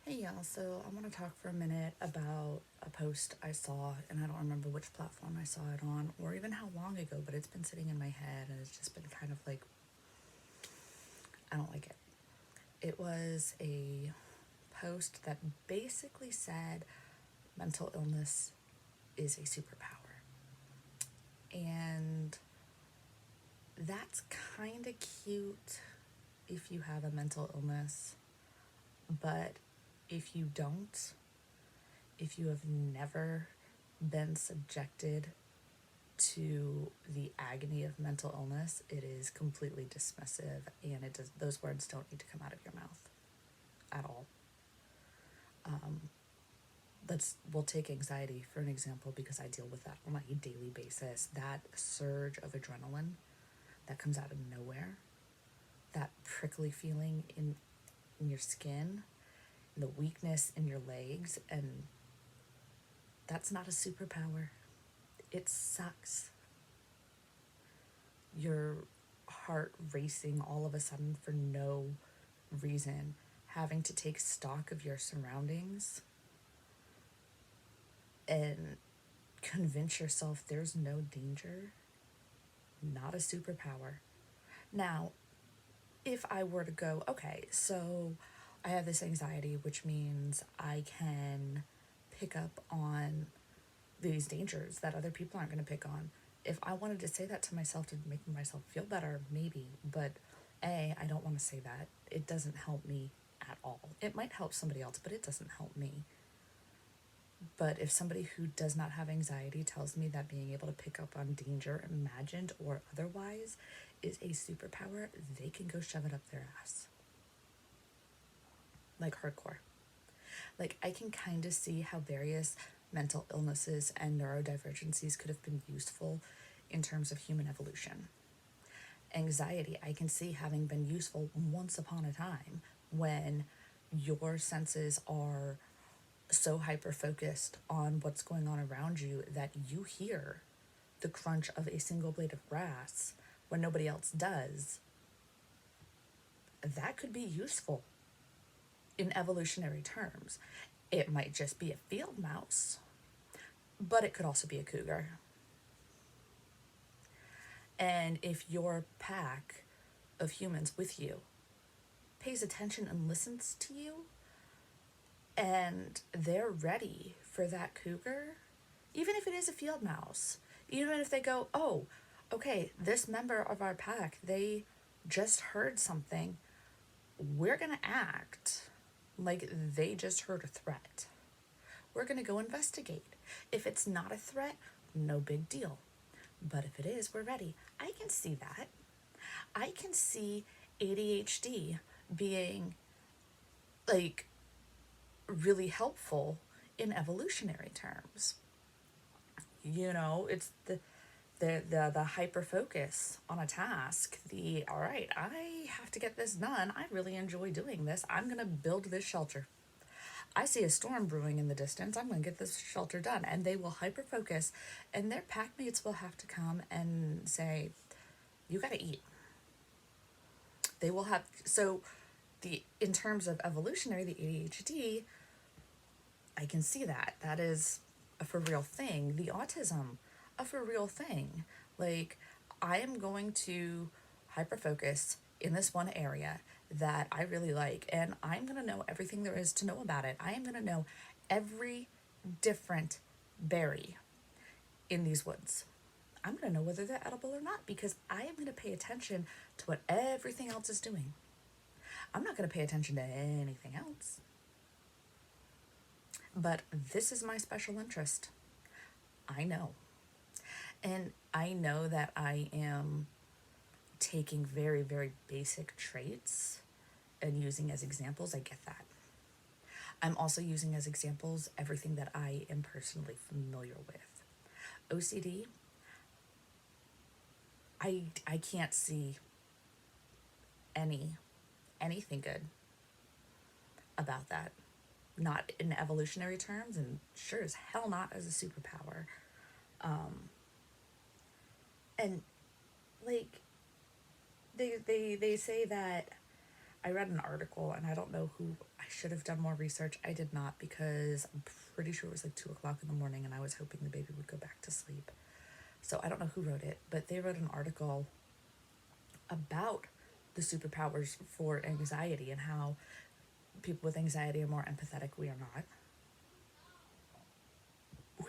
Hey y'all, so I want to talk for a minute about a post I saw, and I don't remember which platform I saw it on or even how long ago, but it's been sitting in my head and it's just been kind of like, I don't like it. It was a post that basically said mental illness is a superpower. And that's kind of cute if you have a mental illness, but if you don't, if you have never been subjected to the agony of mental illness, it is completely dismissive, and it does, those words don't need to come out of your mouth at all. We'll take anxiety for an example because I deal with that on a daily basis. That surge of adrenaline that comes out of nowhere, that prickly feeling in your skin, the weakness in your legs, and that's not a superpower. It sucks. Your heart racing all of a sudden for no reason, having to take stock of your surroundings and convince yourself there's no danger, not a superpower. Now, if I were to go, okay, so I have this anxiety, which means I can pick up on these dangers that other people aren't going to pick on. If I wanted to say that to myself to make myself feel better, maybe, but I don't want to say that. It doesn't help me at all. It might help somebody else, but it doesn't help me. But if somebody who does not have anxiety tells me that being able to pick up on danger, imagined or otherwise, is a superpower, they can go shove it up their ass. Like hardcore. Like, I can kind of see how various mental illnesses and neurodivergencies could have been useful in terms of human evolution. Anxiety, I can see having been useful once upon a time when your senses are so hyper focused on what's going on around you that you hear the crunch of a single blade of grass when nobody else does. That could be useful in evolutionary terms. It might just be a field mouse, but it could also be a cougar. And if your pack of humans with you pays attention and listens to you, and they're ready for that cougar, even if it is a field mouse, even if they go, oh, okay, this member of our pack, they just heard something, we're going to act like they just heard a threat. We're going to go investigate. If it's not a threat, no big deal. But if it is, we're ready. I can see that. I can see ADHD being like really helpful in evolutionary terms. You know, it's the hyper focus on a task, the all right, I have to get this done, I really enjoy doing this, I'm going to build this shelter, I see a storm brewing in the distance, I'm going to get this shelter done. And they will hyper focus, and their packmates will have to come and say, you got to eat. They will have, so the in terms of evolutionary, the ADHD, I can see that. That is a for real thing. The autism, a for real thing. Like, I am going to hyper focus in this one area that I really like, and I'm going to know everything there is to know about it. I am going to know every different berry in these woods. I'm going to know whether they're edible or not because I am going to pay attention to what everything else is doing. I'm not going to pay attention to anything else. But this is my special interest. I know. And I know that I am taking very, very basic traits and using as examples. I get that. I'm also using as examples everything that I am personally familiar with. OCD, I can't see anything good about that. Not in evolutionary terms, and sure as hell not as a superpower. And like they say that I read an article, and I don't know who, I should have done more research. I did not, because I'm pretty sure it was like 2 o'clock in the morning and I was hoping the baby would go back to sleep. So I don't know who wrote it, but they wrote an article about the superpowers for anxiety and how people with anxiety are more empathetic. We are not.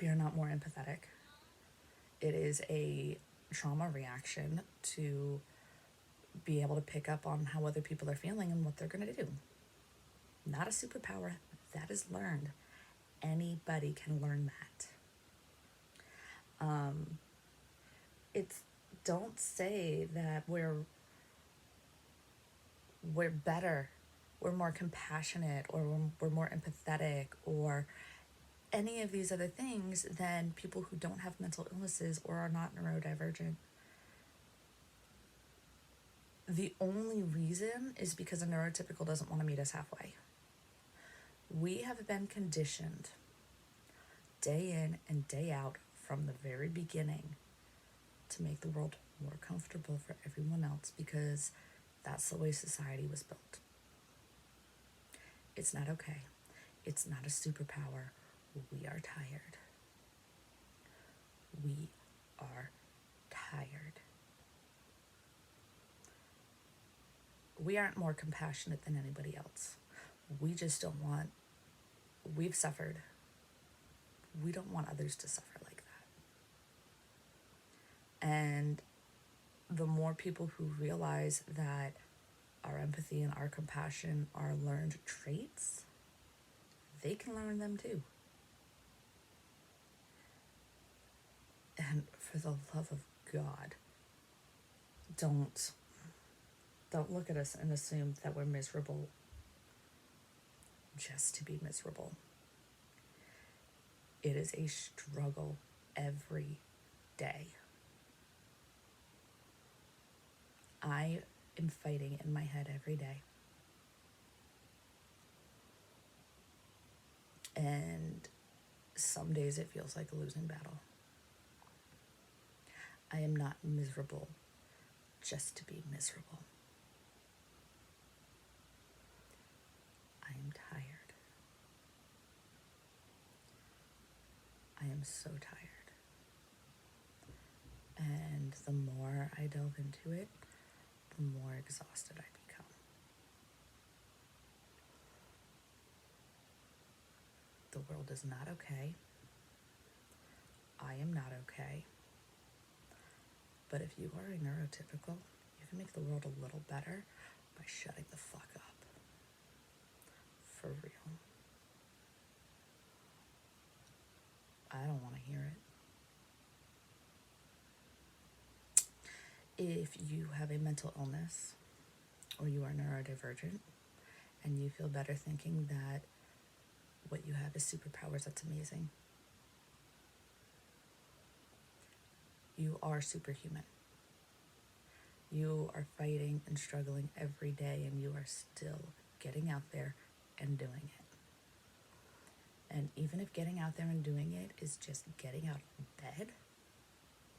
We are not more empathetic. It is a trauma reaction to be able to pick up on how other people are feeling and what they're going to do. Not a superpower. That is learned. Anybody can learn that. It's, don't say that we're better, we're more compassionate, or we're more empathetic, or any of these other things than people who don't have mental illnesses or are not neurodivergent. The only reason is because a neurotypical doesn't want to meet us halfway. We have been conditioned day in and day out from the very beginning to make the world more comfortable for everyone else, because that's the way society was built. It's not okay. It's not a superpower. We are tired. We are tired. We aren't more compassionate than anybody else. We just don't want, we've suffered. We don't want others to suffer like that. And the more people who realize that our empathy and our compassion are learned traits, they can learn them too. And for the love of God, don't look at us and assume that we're miserable just to be miserable. It is a struggle every day. I am fighting in my head every day. And some days it feels like a losing battle. I am not miserable just to be miserable. I am tired. I am so tired. And the more I delve into it, the more exhausted I become. The world is not okay. I am not okay. But if you are a neurotypical, you can make the world a little better by shutting the fuck up. For real. I don't want to hear it. If you have a mental illness or you are neurodivergent and you feel better thinking that what you have is superpowers, that's amazing. You are superhuman. You are fighting and struggling every day, and you are still getting out there and doing it. And even if getting out there and doing it is just getting out of bed,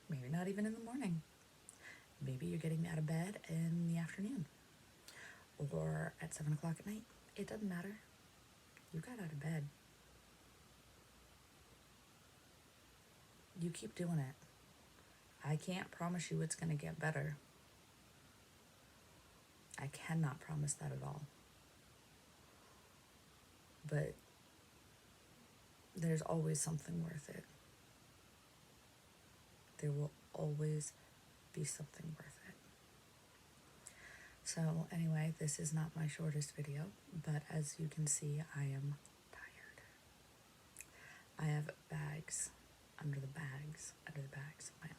maybe not even in the morning. Maybe you're getting out of bed in the afternoon or at 7 o'clock at night. It doesn't matter. You got out of bed. You keep doing it. I can't promise you it's going to get better. I cannot promise that at all. But there's always something worth it. There will always be something worth it. So anyway, this is not my shortest video, but as you can see, I am tired. I have bags under the bags of my eyes.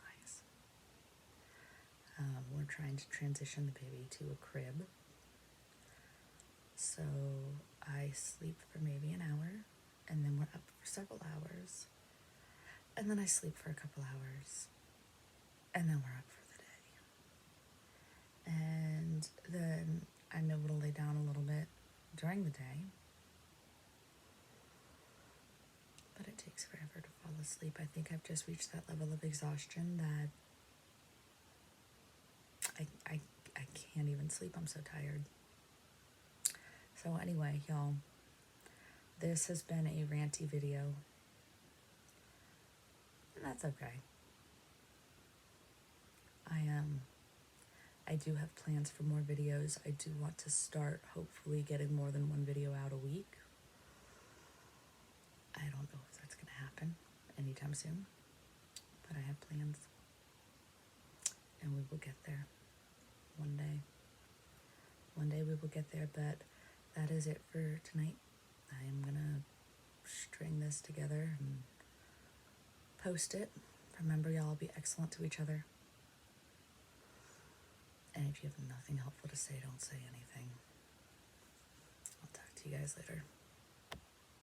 We're trying to transition the baby to a crib. So I sleep for maybe an hour, and then we're up for several hours. And then I sleep for a couple hours, and then we're up for the day. And then I'm able to lay down a little bit during the day. But it takes forever to fall asleep. I think I've just reached that level of exhaustion that I can't even sleep. I'm so tired. So anyway, y'all, this has been a ranty video, and that's okay. I do have plans for more videos. I do want to start hopefully getting more than one video out a week. I don't know if that's going to happen anytime soon, but I have plans, and we will get there one day. One day we will get there, but that is it for tonight. I am going to string this together and post it. Remember, y'all, be excellent to each other. And if you have nothing helpful to say, don't say anything. I'll talk to you guys later.